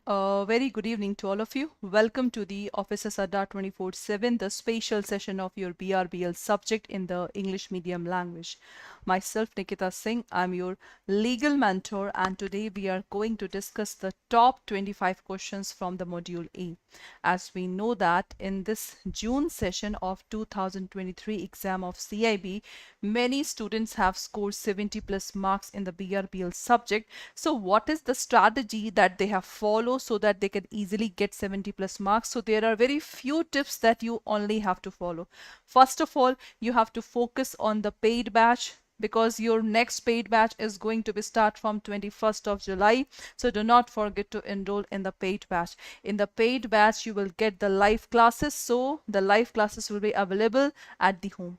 Very good evening to all of you. Welcome to the Officers Adda 24/7, the special session of your BRBL subject in the English medium language. Myself, Nikita Singh, I'm your legal mentor, and today we are going to discuss the top 25 questions from the Module A. As we know that in this June session of 2023 exam of CIB, many students have scored 70 plus marks in the BRBL subject. So what is the strategy that they have followed so that they can easily get 70 plus marks? So there are very few tips that you only have to follow. First of all, you have to focus on the paid batch, because your next paid batch is going to be start from 21st of July. So do not forget to enroll in the paid batch. In the paid batch, you will get the live classes. So the live classes will be available at the home.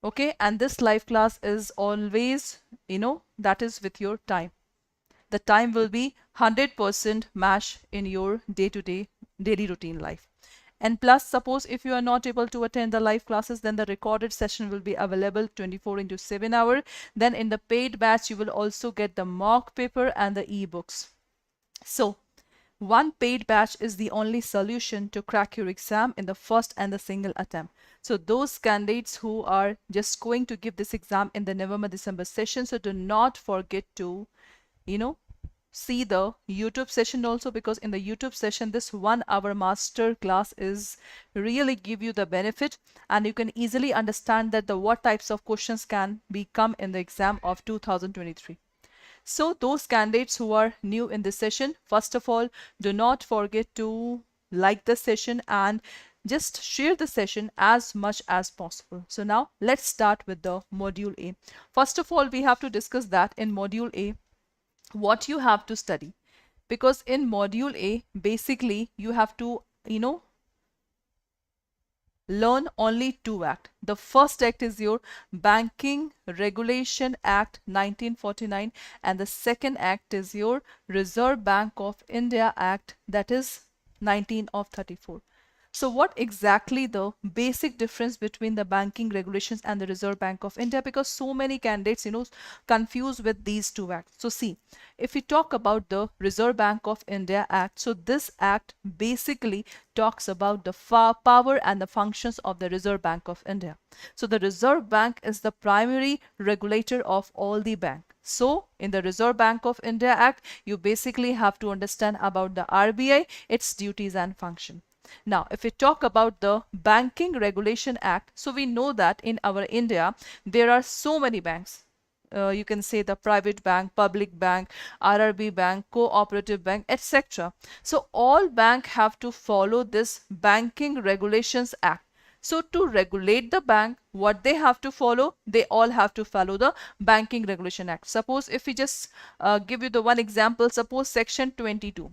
Okay, and this live class is always, that is with your time. The time will be 100% match in your day-to-day daily routine life. And plus, suppose if you are not able to attend the live classes, then the recorded session will be available 24/7 hour. Then in the paid batch, you will also get the mock paper and the ebooks. So one paid batch is the only solution to crack your exam in the first and the single attempt. So those candidates who are just going to give this exam in the November-December session, so do not forget to, see the YouTube session also, because in the YouTube session this 1 hour master class is really give you the benefit, and you can easily understand that the what types of questions can become in the exam of 2023. So those candidates who are new in this session, first of all, do not forget to like the session and just share the session as much as possible. So now let's start with the module A. First of all, we have to discuss that in module A, what you have to study, because in module A basically you have to learn only two acts. The first act is your Banking Regulation Act 1949, and the second act is your Reserve Bank of India Act, that is 1934. So what exactly the basic difference between the banking regulations and the Reserve Bank of India? Because so many candidates, confuse with these two acts. So see, if we talk about the Reserve Bank of India Act, so this act basically talks about the power and the functions of the Reserve Bank of India. So the Reserve Bank is the primary regulator of all the bank. So in the Reserve Bank of India Act, you basically have to understand about the RBI, its duties and function. Now, if we talk about the Banking Regulation Act, so we know that in our India, there are so many banks. You can say the private bank, public bank, RRB bank, cooperative bank, etc. So all banks have to follow this Banking Regulations Act. So to regulate the bank, what they have to follow, they all have to follow the Banking Regulation Act. Suppose if we just give you the one example, suppose section 22.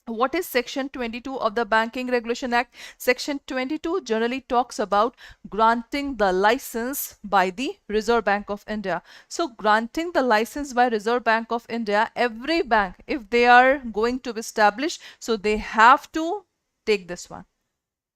What is section 22 of the Banking Regulation Act? Section 22 generally talks about granting the license by the Reserve Bank of India. So granting the license by Reserve Bank of India, every bank, if they are going to be established, so they have to take this one.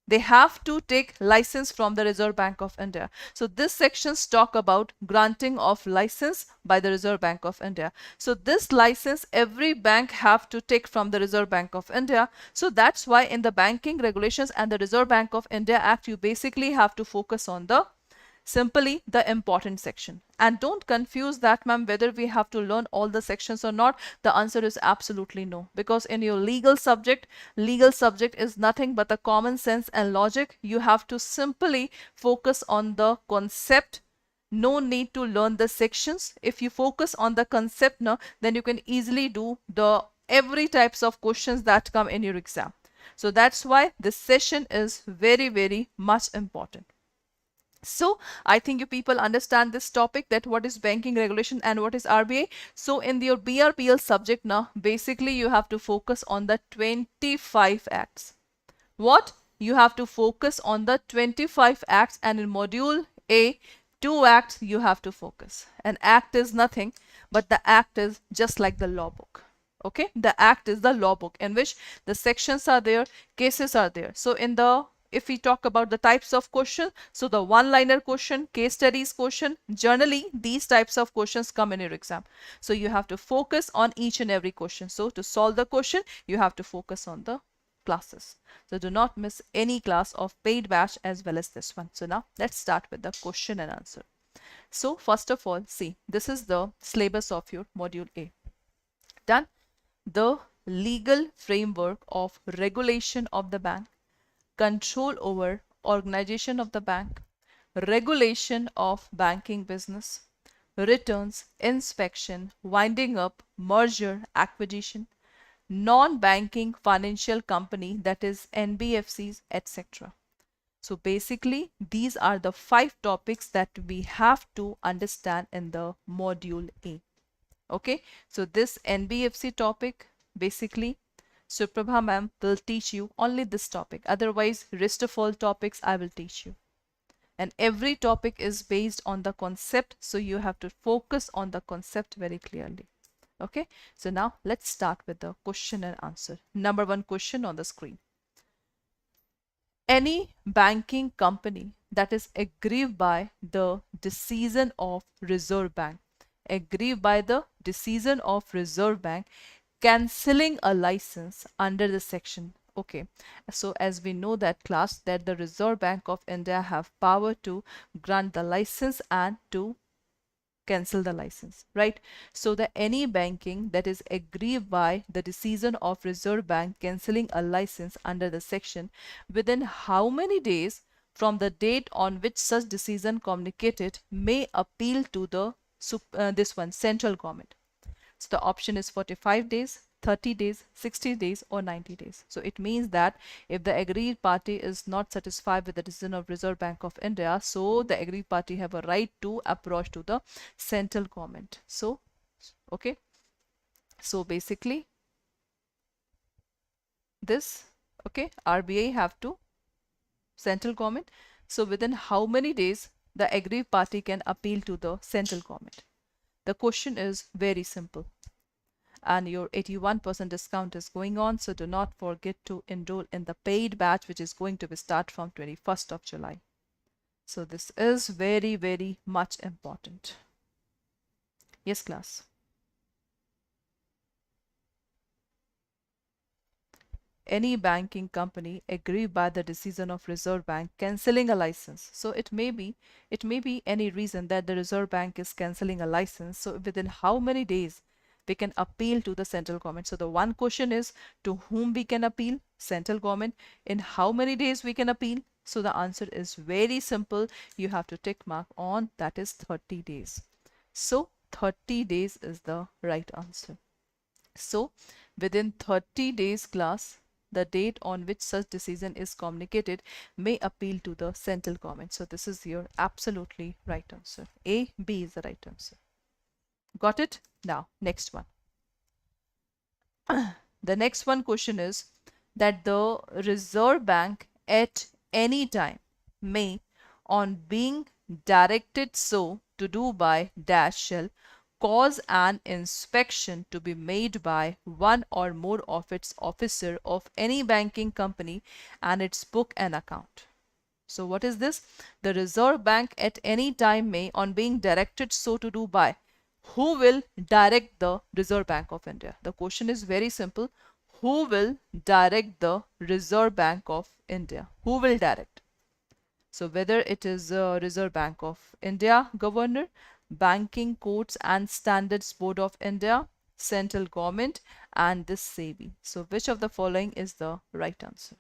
They have to take license from the Reserve Bank of India. So this sections talk about granting of license by the Reserve Bank of India. So this license every bank have to take from the Reserve Bank of India. So that's why in the Banking Regulations and the Reserve Bank of India Act, you basically have to focus on the simply the important section. And don't confuse that, ma'am, whether we have to learn all the sections or not. The answer is absolutely no, because in your legal subject is nothing but the common sense and logic. You have to simply focus on the concept. No need to learn the sections. If you focus on the concept now, then you can easily do the every types of questions that come in your exam. So that's why this session is very, very much important. So I think you people understand this topic, that what is banking regulation and what is RBI. So in your BRBL subject now, basically you have to focus on the 25 acts. What? You have to focus on the 25 acts, and in module A, 2 acts you have to focus. An act is nothing, but the act is just like the law book. Okay, the act is the law book in which the sections are there, cases are there. So in the if we talk about the types of question, so the one-liner question, case studies question, generally these types of questions come in your exam. So you have to focus on each and every question. So to solve the question, you have to focus on the classes. So do not miss any class of paid batch as well as this one. So now let's start with the question and answer. So first of all, see, this is the syllabus of your module A. Done. The legal framework of regulation of the bank, control over organization of the bank, regulation of banking business, returns, inspection, winding up, merger, acquisition, non-banking financial company, that is NBFCs, etc. So basically, these are the 5 topics that we have to understand in the module A. Okay, so this NBFC topic, basically, Suprabha ma'am will teach you only this topic. Otherwise, rest of all topics I will teach you. And every topic is based on the concept, so you have to focus on the concept very clearly. Okay, so now let's start with the question and answer. Number 1 question on the screen. Any banking company that is aggrieved by the decision of Reserve Bank, aggrieved by the decision of Reserve Bank cancelling a license under the section. Okay, so as we know that class, that the Reserve Bank of India have power to grant the license and to cancel the license, right? So the any banking that is aggrieved by the decision of Reserve Bank cancelling a license under the section, within how many days from the date on which such decision communicated, may appeal to the this one central government. So the option is 45 days, 30 days, 60 days, or 90 days. So it means that if the aggrieved party is not satisfied with the decision of Reserve Bank of India, so the aggrieved party have a right to approach to the central government. So, okay. So basically, this, okay, RBI have to central government. So within how many days the aggrieved party can appeal to the central government? The question is very simple. And your 81% discount is going on, so do not forget to enroll in the paid batch, which is going to be start from 21st of July. So this is very, very much important. Yes, class. Any banking company aggrieved by the decision of Reserve Bank cancelling a license. So it may be any reason that the Reserve Bank is cancelling a license. So within how many days we can appeal to the central government? So the one question is, to whom we can appeal? Central government. In how many days we can appeal? So the answer is very simple. You have to tick mark on, that is 30 days. So 30 days is the right answer. So within 30 days, class, the date on which such decision is communicated, may appeal to the central government. So this is your absolutely right answer. A, B is the right answer. Got it? Now, next one. The next one question is that the Reserve Bank at any time may, on being directed so to do by dash, shall cause an inspection to be made by one or more of its officer of any banking company and its book and account. So what is this? The Reserve Bank at any time may, on being directed so to do by. Who will direct the Reserve Bank of India? The question is very simple. Who will direct the Reserve Bank of India? Who will direct? So whether it is Reserve Bank of India governor, Banking Codes and Standards Board of India, central government, and this SEBI. So which of the following is the right answer?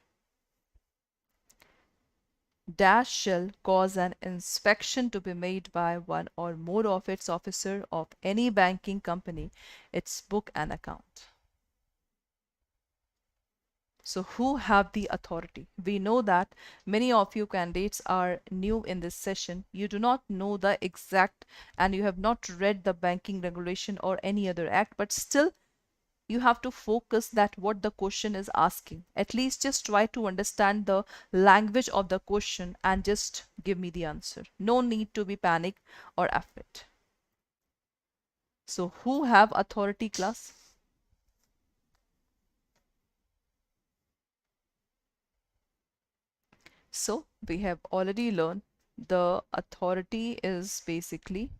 Dash shall cause an inspection to be made by one or more of its officer of any banking company, its book and account. So who have the authority? We know that many of you candidates are new in this session. You do not know the exact and you have not read the banking regulation or any other act, but still you have to focus that what the question is asking. At least just try to understand the language of the question and just give me the answer. No need to be panic or afraid. So who have authority, class? So we have already learned the authority is basically,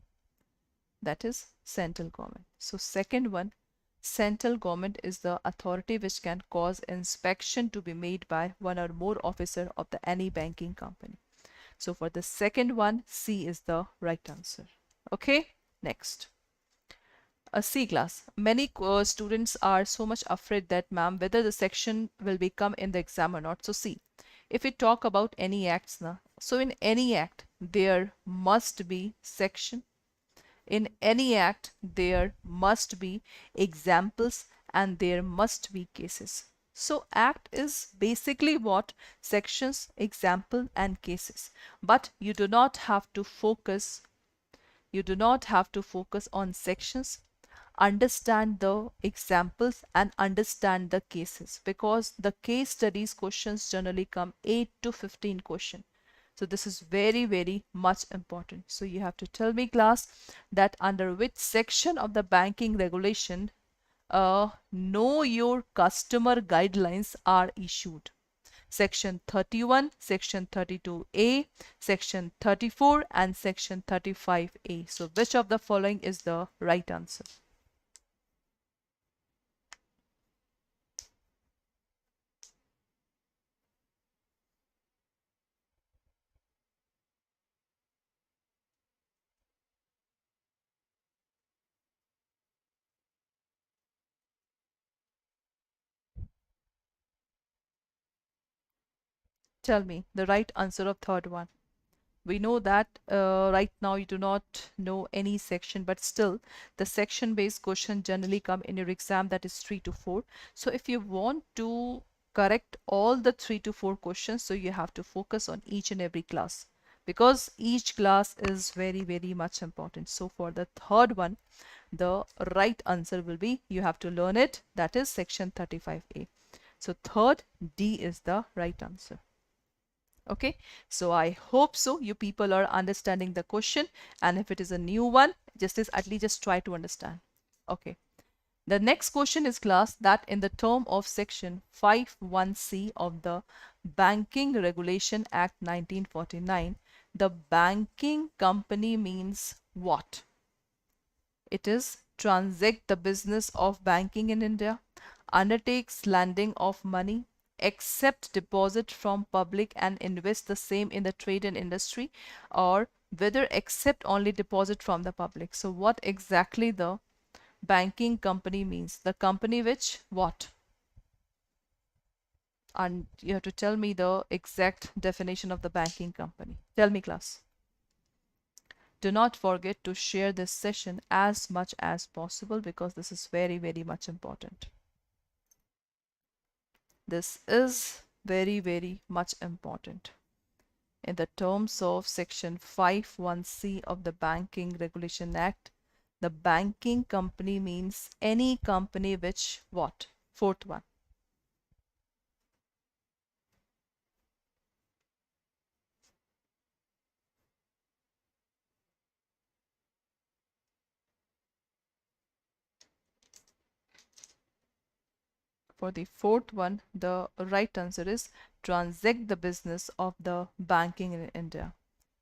that is central government. So second one, central government is the authority which can cause inspection to be made by one or more officer of the any banking company. So for the second one, C is the right answer. Okay, next. A C class. Many students are so much afraid that, ma'am, whether the section will become in the exam or not. So see, if we talk about any acts now, so in any act there must be section. In any act there must be examples and there must be cases. So act is basically what? Sections, example and cases. But you do not have to focus, on sections. Understand the examples and understand the cases, because the case studies questions generally come 8 to 15 question. So this is very, very much important. So you have to tell me, class, that under which section of the banking regulation know your customer guidelines are issued. Section 31, Section 32A, Section 34 and Section 35A. So which of the following is the right answer? Tell me the right answer of third one. We know that right now you do not know any section, but still the section based question generally come in your exam, that is 3 to 4. So if you want to correct all the 3 to 4 questions, so you have to focus on each and every class, because each class is very, very much important. So for the third one, the right answer will be, you have to learn it, that is section 35A. So third, D is the right answer. Okay, so I hope so you people are understanding the question, and if it is a new one, at least just try to understand. Okay, the next question is, class, that in the term of section 51C of the Banking Regulation Act 1949, the banking company means what? It is transact the business of banking in India, undertakes lending of money, accept deposit from public and invest the same in the trade and industry, or whether accept only deposit from the public. So what exactly the banking company means? The company which what? And you have to tell me the exact definition of the banking company. Tell me, class. Do not forget to share this session as much as possible, because this is very, very much important. This is very, very much important. In the terms of section 51C of the Banking Regulation Act, the banking company means any company which what? Fourth one. For the fourth one, the right answer is transact the business of the banking in India.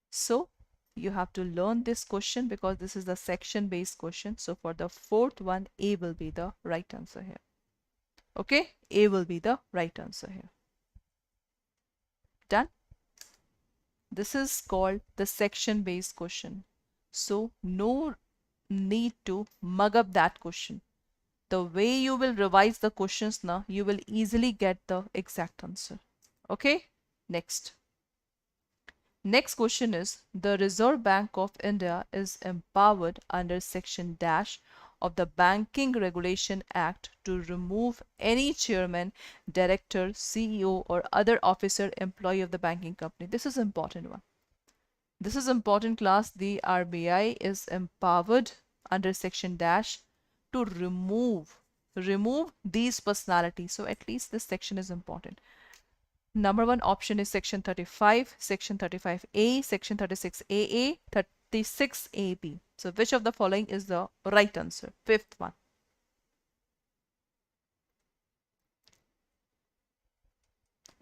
So you have to learn this question, because this is the section based question. So for the fourth one, A will be the right answer here. Okay, A will be the right answer here. Done. This is called the section based question. So no need to mug up that question. The way you will revise the questions now, you will easily get the exact answer. Okay, next. Next question is, the Reserve Bank of India is empowered under section dash of the Banking Regulation Act to remove any chairman, director, CEO or other officer employee of the banking company. This is important one. This is important, class. The RBI is empowered under section dash to remove these personalities. So at least this section is important. Number one option is section 35, section 35A, section 36AA, 36AB. So which of the following is the right answer? Fifth one.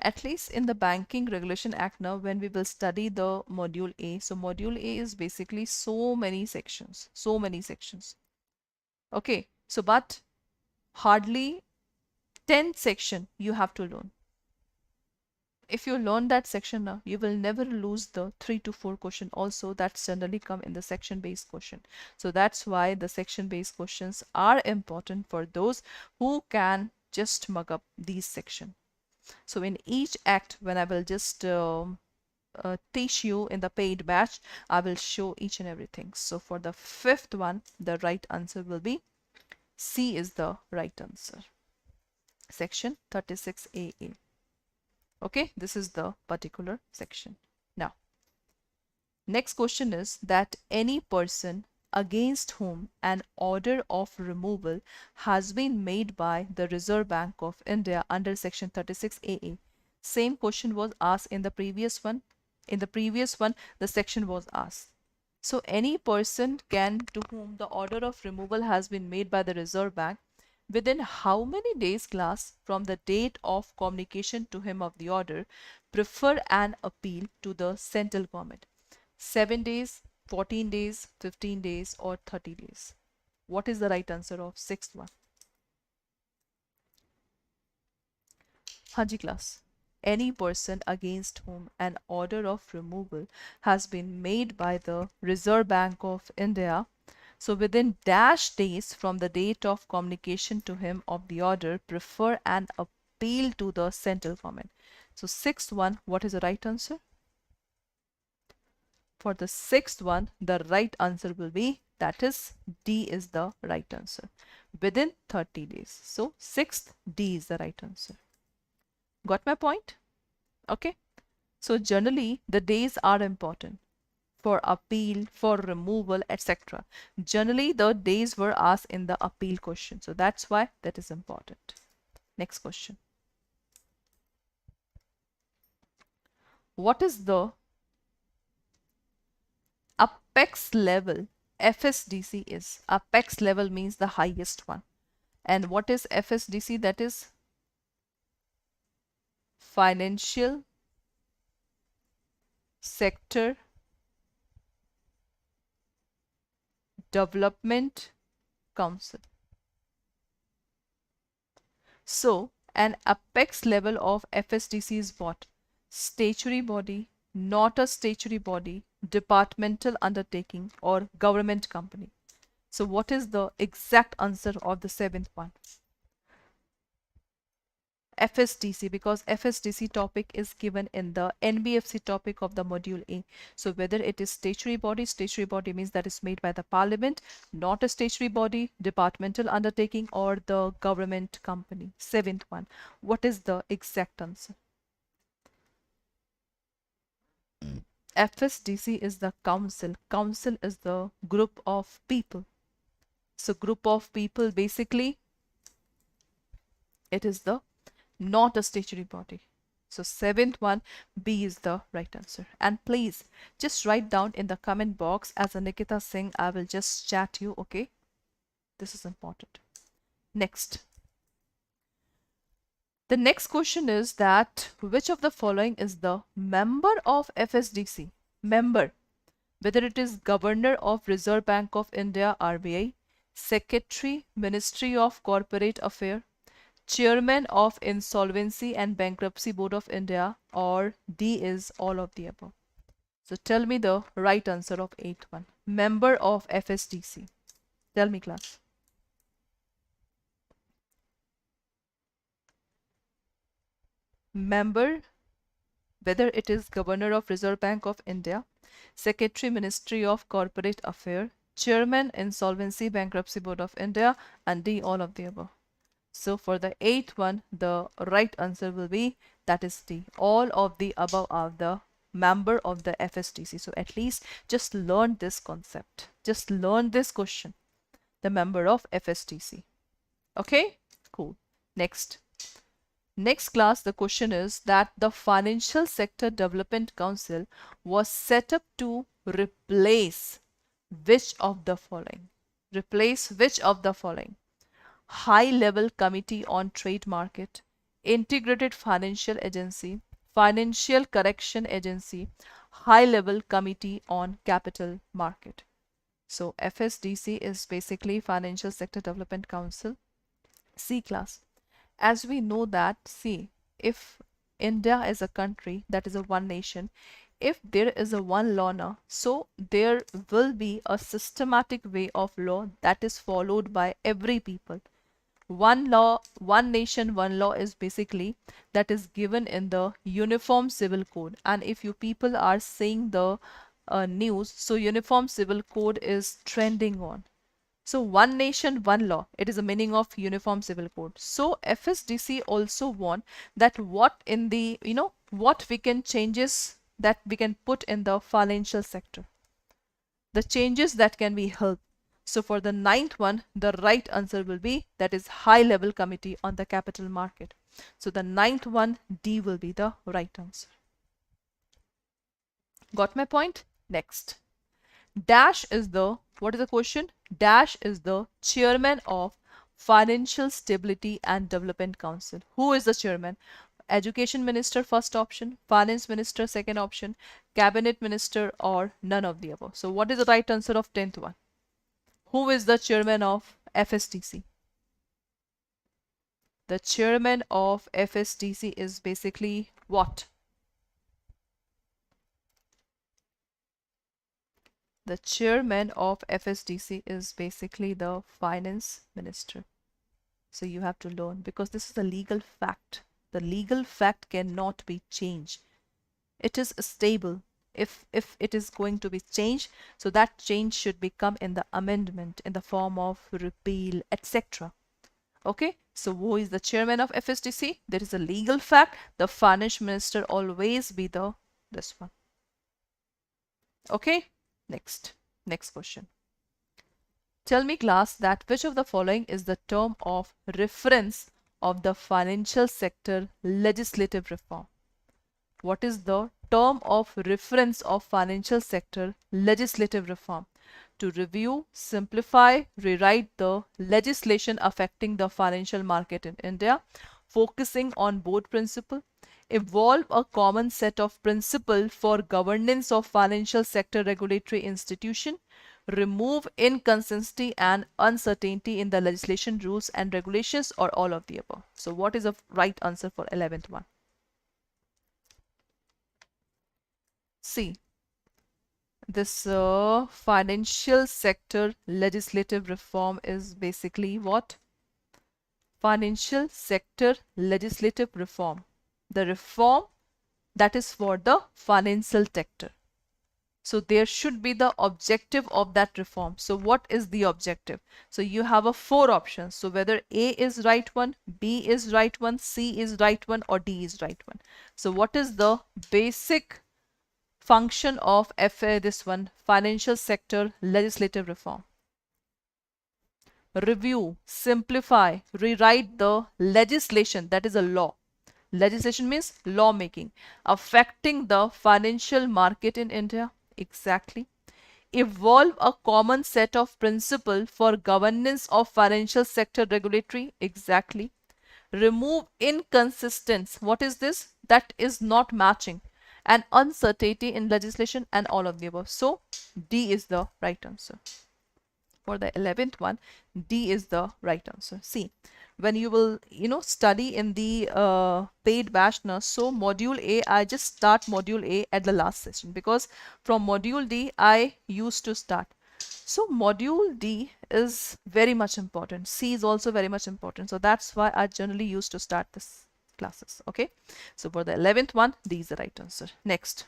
At least in the Banking Regulation Act now, when we will study the Module A. So Module A is basically so many sections, so many sections. Okay, so but hardly 10 section you have to learn. If you learn that section now, you will never lose the 3 to 4 question also that's generally come in the section based question. So that's why the section based questions are important for those who can just mug up these section. So in each act, when I will just teach you in the paid batch, I will show each and everything. So for the fifth one, the right answer will be C is the right answer. Section 36AA. Okay, this is the particular section. Now, next question is that any person against whom an order of removal has been made by the Reserve Bank of India under section 36AA. Same question was asked in the previous one. In the previous one, the section was asked. So any person to whom the order of removal has been made by the Reserve Bank, within how many days class from the date of communication to him of the order, prefer an appeal to the central government? 7 days, 14 days, 15 days or 30 days? What is the right answer of sixth one? Hanji class. Any person against whom an order of removal has been made by the Reserve Bank of India, so within dash days from the date of communication to him of the order, prefer an appeal to the central government. So sixth one, what is the right answer? For the sixth one, the right answer will be, that is D is the right answer. Within 30 days. So sixth, D is the right answer. Got my point? Okay. So generally, the days are important for appeal, for removal, etc. Generally, the days were asked in the appeal question. So that's why that is important. Next question. What is the apex level FSDC is? Apex level means the highest one. And what is FSDC? That is Financial Sector Development Council. So an apex level of FSDC is what? Statutory body, not a statutory body, departmental undertaking or government company. So what is the exact answer of the seventh one? FSDC, because FSDC topic is given in the NBFC topic of the module A. So whether it is statutory body means that is made by the parliament, not a statutory body, departmental undertaking or the government company. Seventh one, what is the exact answer? FSDC is the council. Council is the group of people. So group of people, basically it is the not a statutory body. So seventh one, B is the right answer. And please just write down in the comment box as a Nikita Singh. I will just chat you. Okay, this is important. Next, the next question is that which of the following is the member of FSDC? Member, whether it is Governor of Reserve Bank of India RBI, Secretary Ministry of Corporate Affairs, Chairman of Insolvency and Bankruptcy Board of India, or D is all of the above. So tell me the right answer of eighth one. Member of FSDC. Tell me class. Member, whether it is Governor of Reserve Bank of India, Secretary Ministry of Corporate Affairs, Chairman Insolvency Bankruptcy Board of India, and D all of the above. So for the eighth one, the right answer will be, that is D. All of the above are the member of the FSDC. So at least just learn this concept. Just learn this question. The member of FSDC. Okay, cool. Next. Next class, the question is that the Financial Sector Development Council was set up to replace which of the following? Replace which of the following? High level committee on trade market, Integrated Financial Agency, Financial Correction Agency, High Level Committee on Capital Market. So FSDC is basically Financial Sector Development Council. C class. As we know that, see, if India is a country, that is a one nation, if there is a one law now, so there will be a systematic way of law that is followed by every people. One law, one nation, one law is basically that is given in the Uniform Civil Code. And if you people are seeing the news, so Uniform Civil Code is trending on. So one nation, one law. It is the meaning of Uniform Civil Code. So FSDC also want that what in the, what we can changes that we can put in the financial sector. The changes that can be helped. So for the ninth one, the right answer will be that is High Level Committee on the Capital Market. So the ninth one, D will be the right answer. Got my point? Next. Dash is the, what is the question? Dash is the chairman of Financial Stability and Development Council. Who is the chairman? Education Minister first option, Finance Minister second option, Cabinet Minister, or none of the above. So what is the right answer of 10th one? Who is the chairman of FSDC? The chairman of FSDC is basically what? The chairman of FSDC is basically the finance minister. So you have to learn, because this is a legal fact. The legal fact cannot be changed. It is stable. If it is going to be changed, so that change should become in the amendment in the form of repeal, etc. Okay, so who is the chairman of FSDC? There is a legal fact. The finance minister always be the this one. Okay, next question. Tell me class that which of the following is the term of reference of the financial sector legislative reform? What is the term of reference of financial sector legislative reform? To review, simplify, rewrite the legislation affecting the financial market in India, focusing on board principle, evolve a common set of principles for governance of financial sector regulatory institution, remove inconsistency and uncertainty in the legislation, rules and regulations, or all of the above. So what is the right answer for 11th one? See, this financial sector legislative reform is basically what? Financial sector legislative reform. The reform that is for the financial sector. So there should be the objective of that reform. So what is the objective? So you have a 4 options. So whether A is right one, B is right one, C is right one, or D is right one. So what is the basic function of this one, financial sector legislative reform? Review, simplify, rewrite the legislation, that is a law. Legislation means lawmaking affecting the financial market in India. Exactly. Evolve a common set of principles for governance of financial sector regulatory. Exactly. Remove inconsistency. What is this? That is not matching. And uncertainty in legislation, and all of the above. So D is the right answer. For the 11th one, D is the right answer. See, when you will study in the paid batch now, so module A, I just start module A at the last session, because from module D I used to start. So module D is very much important. C is also very much important. So that's why I generally used to start this classes. Okay, so for the 11th one, D is the right answer. Next,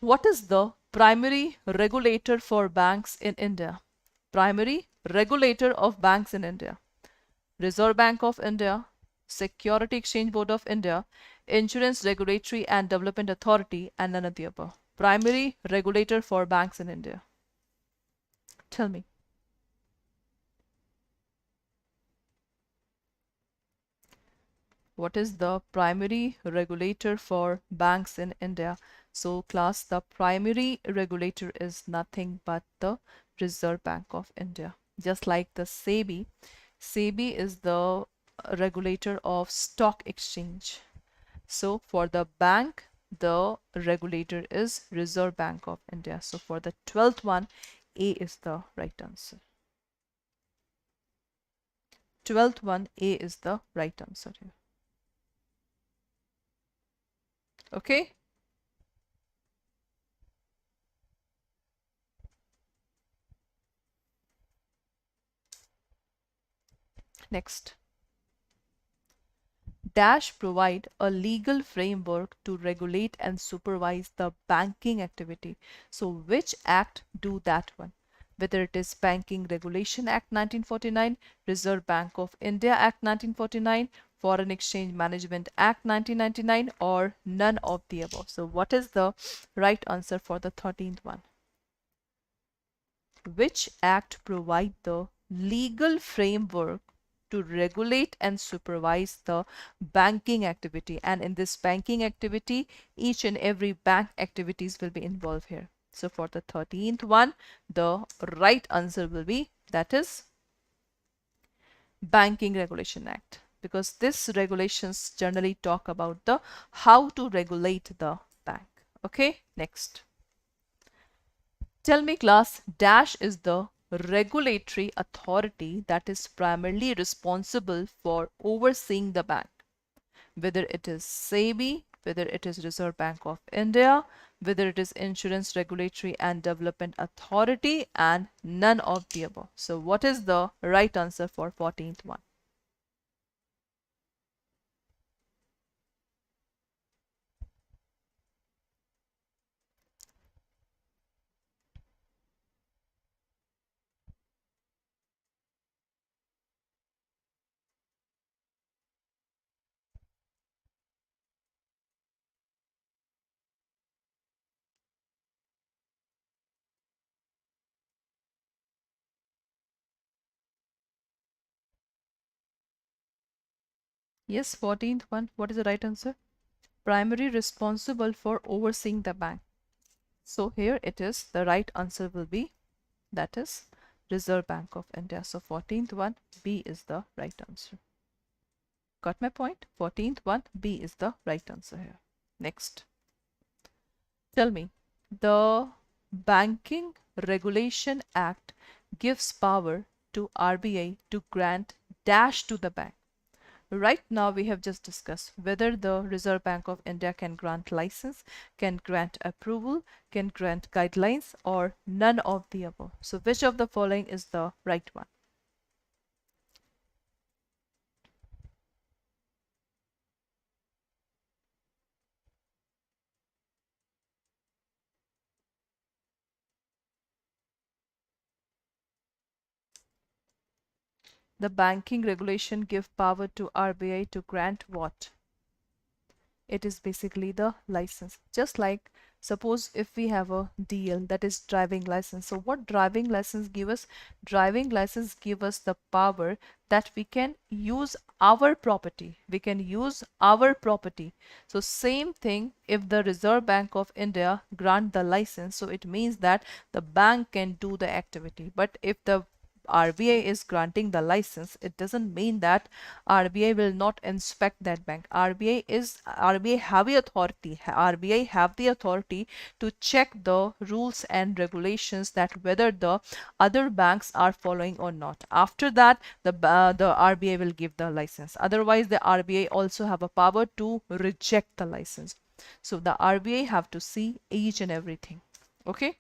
what is the primary regulator for banks in India? Primary regulator of banks in India: Reserve Bank of India, Security Exchange Board of India, Insurance Regulatory and Development Authority, and none of the above. Primary regulator for banks in India. Tell me. What is the primary regulator for banks in India? So class, the primary regulator is nothing but the Reserve Bank of India. Just like the SEBI. SEBI is the regulator of stock exchange. So for the bank, the regulator is Reserve Bank of India. So for the 12th one, A is the right answer. 12th one, A is the right answer here. Okay. Next. Dash provide a legal framework to regulate and supervise the banking activity. So which act do that one? Whether it is Banking Regulation Act 1949, Reserve Bank of India Act 1949, Foreign Exchange Management Act 1999, or none of the above. So what is the right answer for the 13th one? Which act provide the legal framework to regulate and supervise the banking activity? And in this banking activity, each and every bank activities will be involved here. So for the 13th one, the right answer will be, that is Banking Regulation Act, because this regulations generally talk about the how to regulate the bank. Okay, next. Tell me class, Dash is the regulatory authority that is primarily responsible for overseeing the bank, whether it is SEBI, whether it is Reserve Bank of India, whether it is Insurance Regulatory and Development Authority, and none of the above. So what is the right answer for 14th one? Yes, 14th one. What is the right answer? Primary responsible for overseeing the bank. So here it is, the right answer will be, that is Reserve Bank of India. So 14th one, B is the right answer. Got my point? 14th one, B is the right answer here. Next. Tell me, the Banking Regulation Act gives power to RBI to grant dash to the bank. Right now, we have just discussed whether the Reserve Bank of India can grant license, can grant approval, can grant guidelines, or none of the above. So which of the following is the right one? The banking regulation give power to RBI to grant what? It is basically the license. Just like suppose if we have a DL, that is driving license. So what driving license give us? Driving license give us the power that we can use our property. We can use our property. So same thing if the Reserve Bank of India grant the license, so it means that the bank can do the activity. But if the RBI is granting the license, it doesn't mean that RBI will not inspect that bank. RBI have the authority. RBI have the authority to check the rules and regulations that whether the other banks are following or not. After that, the RBI will give the license. Otherwise, the RBI also have a power to reject the license. So the RBI have to see each and everything. Okay.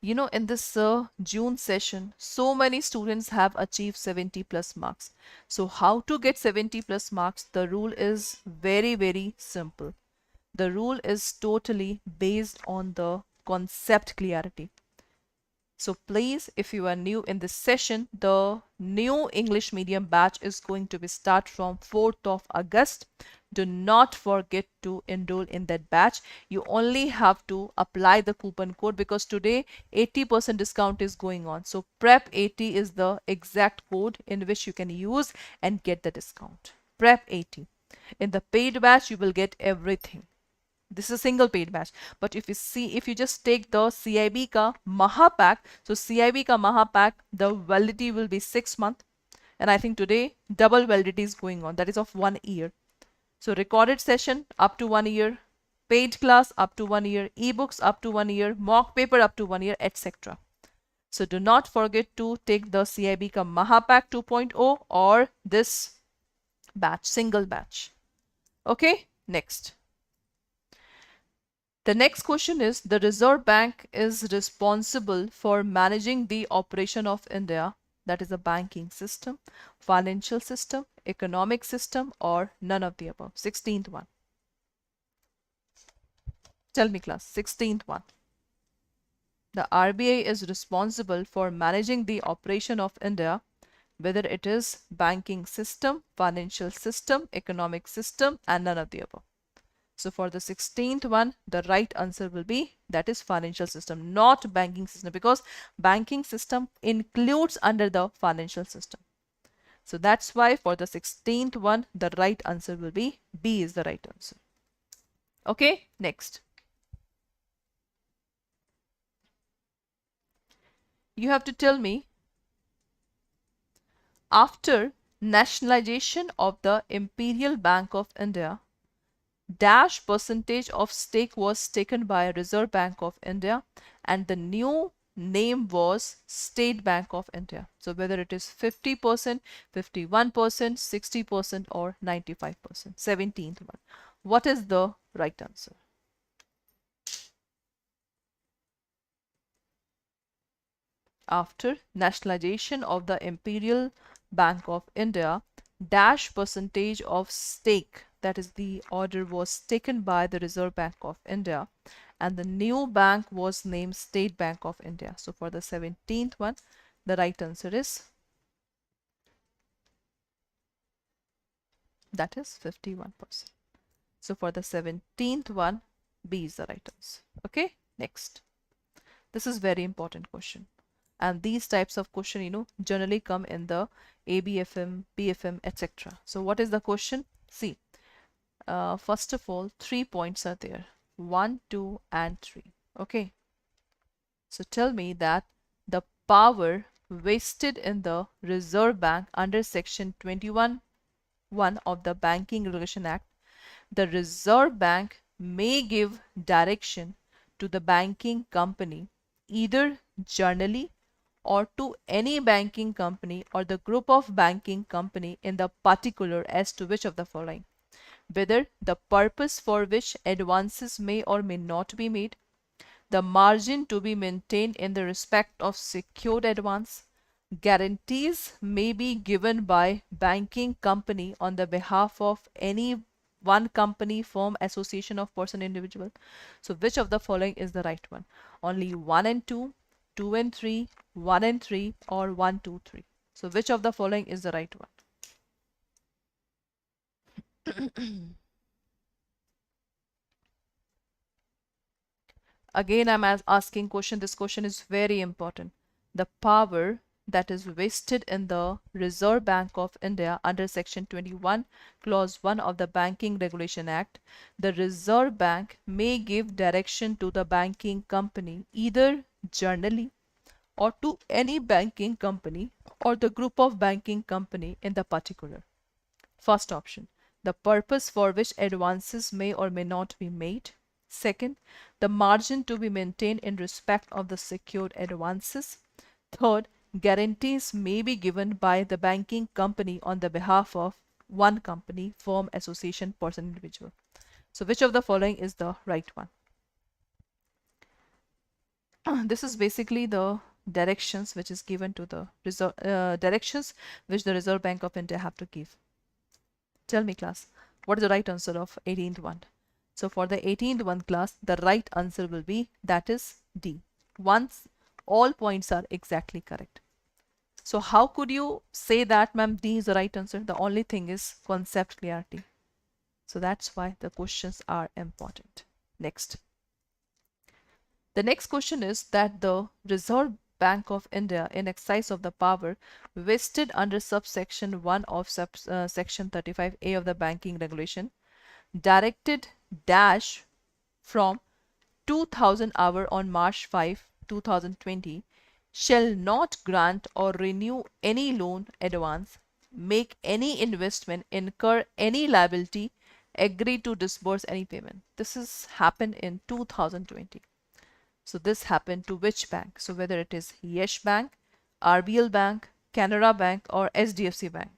You know, in this June session, so many students have achieved 70 plus marks. So how to get 70 plus marks? The rule is very, very simple. The rule is totally based on the concept clarity. So please, if you are new in this session, the new English medium batch is going to be start from 4th of August. Do not forget to enroll in that batch. You only have to apply the coupon code because today 80% discount is going on. So prep 80 is the exact code in which you can use and get the discount. Prep 80. In the paid batch, you will get everything. This is a single paid batch. But if you just take the CAIIB ka Maha pack, so CAIIB ka Maha pack, the validity will be 6 months. And I think today double validity is going on, that is of 1 year. So recorded session up to 1 year, paid class up to 1 year, ebooks up to 1 year, mock paper up to 1 year, etc. So do not forget to take the CIB ka Mahapack 2.0 or this batch, single batch. Okay, next. The next question is, the Reserve Bank is responsible for managing the operation of India, that is the banking system, financial system, economic system, or none of the above. 16th one. Tell me class, 16th one. The RBI is responsible for managing the operation of India, whether it is banking system, financial system, economic system, and none of the above. So for the 16th one, the right answer will be, that is financial system, not banking system, because banking system includes under the financial system. So that's why for the 16th one, the right answer will be B is the right answer. Okay, next. You have to tell me, after nationalization of the Imperial Bank of India, dash percentage of stake was taken by Reserve Bank of India and the new name was State Bank of India. So whether it is 50%, 51%, 60% or 95%. 17th one. What is the right answer? After nationalization of the Imperial Bank of India, dash percentage of stake, that is the order, was taken by the Reserve Bank of India and the new bank was named State Bank of India. So for the 17th one, the right answer is, that is 51%. So for the 17th one, B is the right answer. Okay, next. This is very important question. And these types of question, generally come in the ABFM, BFM, etc. So what is the question? See, first of all, 3 points are there. 1, 2, and 3. Okay. So tell me that the power vested in the Reserve Bank under Section 21(1) of the Banking Regulation Act, the Reserve Bank may give direction to the banking company either generally or to any banking company or the group of banking company in the particular as to which of the following: whether the purpose for which advances may or may not be made, the margin to be maintained in the respect of secured advance, guarantees may be given by banking company on the behalf of any one company, firm, association of person, individual. So which of the following is the right one? Only 1 and 2, 2 and 3, 1 and 3, or 1, 2, 3. So which of the following is the right one? Again, I'm asking question. This question is very important. The power that is vested in the Reserve Bank of India under Section 21, Clause 1 of the Banking Regulation Act, the Reserve Bank may give direction to the banking company either generally or to any banking company or the group of banking company in the particular. First option, the purpose for which advances may or may not be made. Second, the margin to be maintained in respect of the secured advances. Third, guarantees may be given by the banking company on the behalf of one company, firm, association, person, individual. So which of the following is the right one? This is basically the directions which is given to the directions which the Reserve Bank of India have to give. Tell me class, what is the right answer of 18th one? So for the 18th one class, the right answer will be, that is D. Once all points are exactly correct. So how could you say that, ma'am, D is the right answer? The only thing is concept clarity. So that's why the questions are important. Next. The next question is that the Reserve Bank of India, in exercise of the power vested under subsection 1 of section 35A of the Banking Regulation, directed dash from 2000 hour on March 5, 2020, shall not grant or renew any loan, advance, make any investment, incur any liability, agree to disburse any payment. This has happened in 2020. So this happened to which bank? So whether it is Yes Bank, RBL Bank, Canara Bank, or SDFC Bank.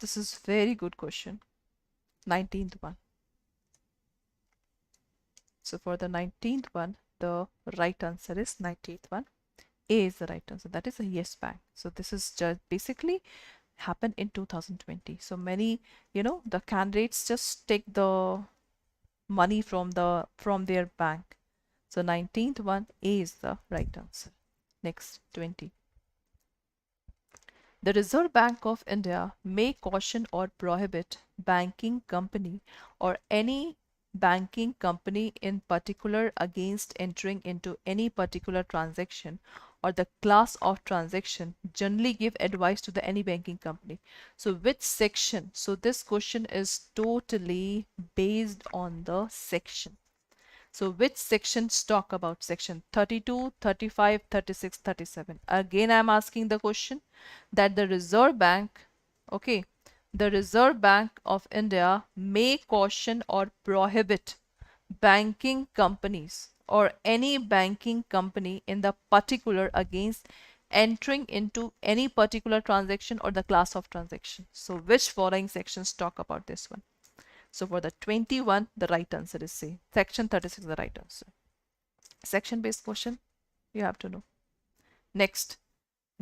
This is very good question. 19th one. So for the 19th one, the right answer is 19th one. A is the right answer. That is a Yes Bank. So this is just basically happened in 2020. So many, the candidates just take the money from their bank. So 19th one, A is the right answer. Next, 20. The Reserve Bank of India may caution or prohibit banking company or any banking company in particular against entering into any particular transaction or the class of transaction, generally give advice to the any banking company. So which section? So this question is totally based on the section. So which sections talk about? Section 32, 35, 36, 37. Again, I'm asking the question that the Reserve Bank, okay, the Reserve Bank of India may caution or prohibit banking companies or any banking company in the particular against entering into any particular transaction or the class of transaction. So which following sections talk about this one? So for the 21, the right answer is C. Section 36 is the right answer. Section based question, you have to know. Next,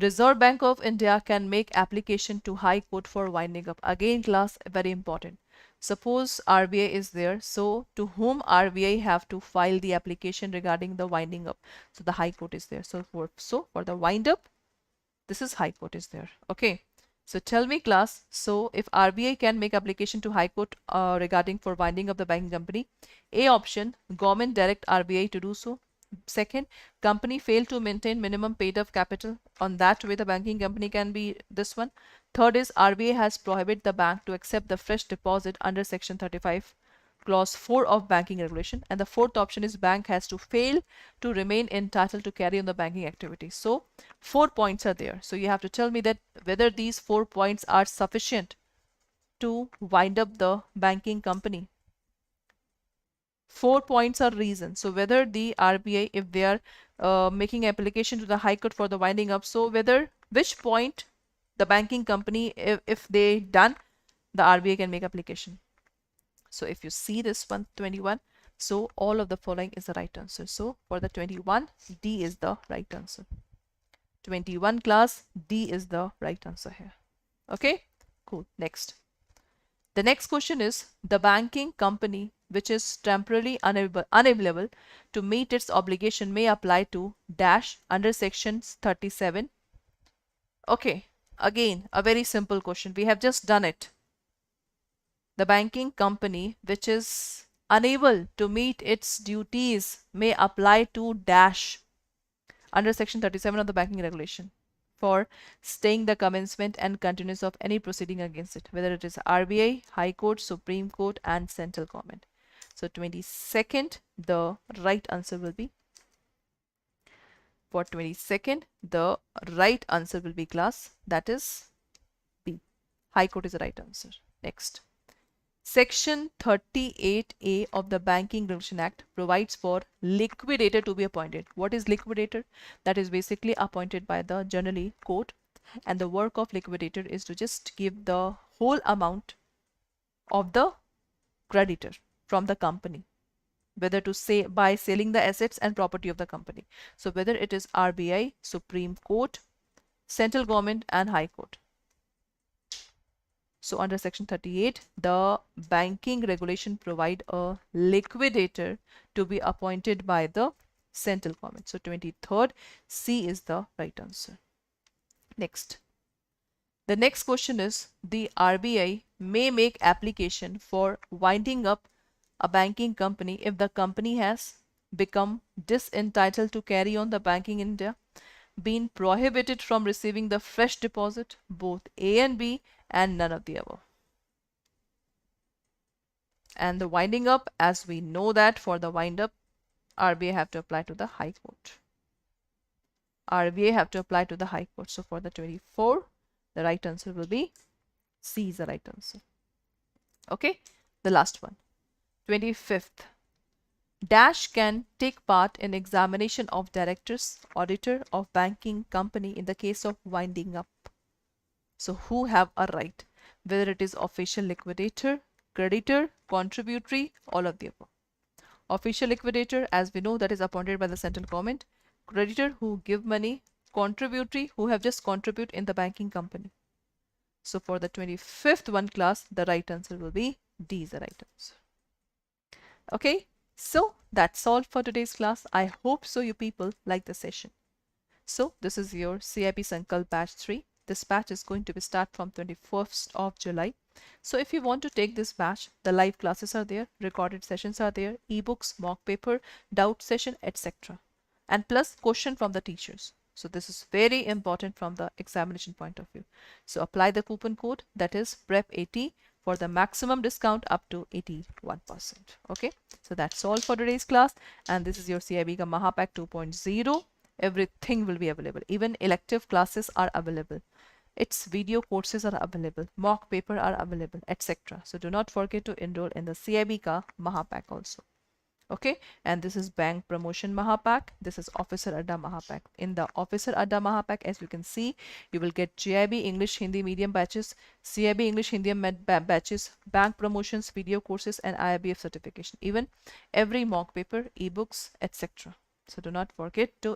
Reserve Bank of India can make application to High Court for winding up. Again, class, very important. Suppose RBI is there, so to whom RBI have to file the application regarding the winding up? So the High Court is there. So for the wind up, this is High Court is there. Okay. So tell me class, so if RBI can make application to High Court regarding for winding up the banking company, A option, government direct RBI to do so. Second, company fail to maintain minimum paid up capital. On that way, the banking company can be this one. Third is RBI has prohibited the bank to accept the fresh deposit under Section 35 clause 4 of banking regulation, and the fourth option is bank has to fail to remain entitled to carry on the banking activity. So 4 points are there. So you have to tell me that whether these 4 points are sufficient to wind up the banking company. 4 points are reason. So whether the RBI, if they are making application to the High Court for the winding up, so whether which point the banking company, if they done, the RBI can make application. So if you see this one, 21, so all of the following is the right answer. So for the 21, D is the right answer. 21 class, D is the right answer here. Okay, cool. Next. The next question is, the banking company which is temporarily unavailable to meet its obligation may apply to dash under section 37. Okay, again, a very simple question. We have just done it. The banking company which is unable to meet its duties may apply to dash under section 37 of the banking regulation for staying the commencement and continuance of any proceeding against it, whether it is RBI, High Court, Supreme Court, and central government. So 22nd, the right answer will be, for 22nd, the right answer will be class, that is B. High Court is the right answer. Next. Section 38A of the Banking Regulation Act provides for liquidator to be appointed. What is liquidator? That is basically appointed by the generally court, and the work of liquidator is to just give the whole amount of the creditor from the company, whether to say by selling the assets and property of the company. So whether it is RBI, Supreme Court, central government, and High Court. So under section 38, the banking regulation provide a liquidator to be appointed by the central government. So 23rd, C is the right answer. Next. The next question is, the RBI may make application for winding up a banking company if the company has become disentitled to carry on the banking in India, been prohibited from receiving the fresh deposit, both A and B, and none of the above. And the winding up, as we know that for the wind up, RBI have to apply to the High Court. RBI have to apply to the High Court. So for the 24, the right answer will be C is the right answer. Okay, the last one. 25th. Dash can take part in examination of directors, auditor of banking company in the case of winding up. So who have a right? Whether it is official liquidator, creditor, contributory, all of the above. Official liquidator, as we know, that is appointed by the central government. Creditor, who give money. Contributory, who have just contribute in the banking company. So for the 25th one class, the right answer will be D is the right answer. Okay, so that's all for today's class. I hope so you people like the session. So this is your CAIIB Sankalp batch 3. This batch is going to be start from 21st of July. So if you want to take this batch, the live classes are there, recorded sessions are there, ebooks, mock paper, doubt session, etc. And plus question from the teachers. So this is very important from the examination point of view. So apply the coupon code, that is PREP80, for the maximum discount up to 81%. Okay, so that's all for today's class, and this is your CAIIB ka Mahapack 2.0. Everything will be available. Even elective classes are available. Its video courses are available. Mock paper are available, etc. So do not forget to enroll in the CAIIB ka Mahapack also. Okay, and this is Bank Promotion Mahapack. This is Officer Adda Mahapack. In the Officer Adda Mahapack, as you can see, you will get CAIIB English Hindi medium batches, CAIIB English Hindi batches, bank promotions, video courses, and IIBF certification. Even every mock paper, ebooks, etc. So do not forget to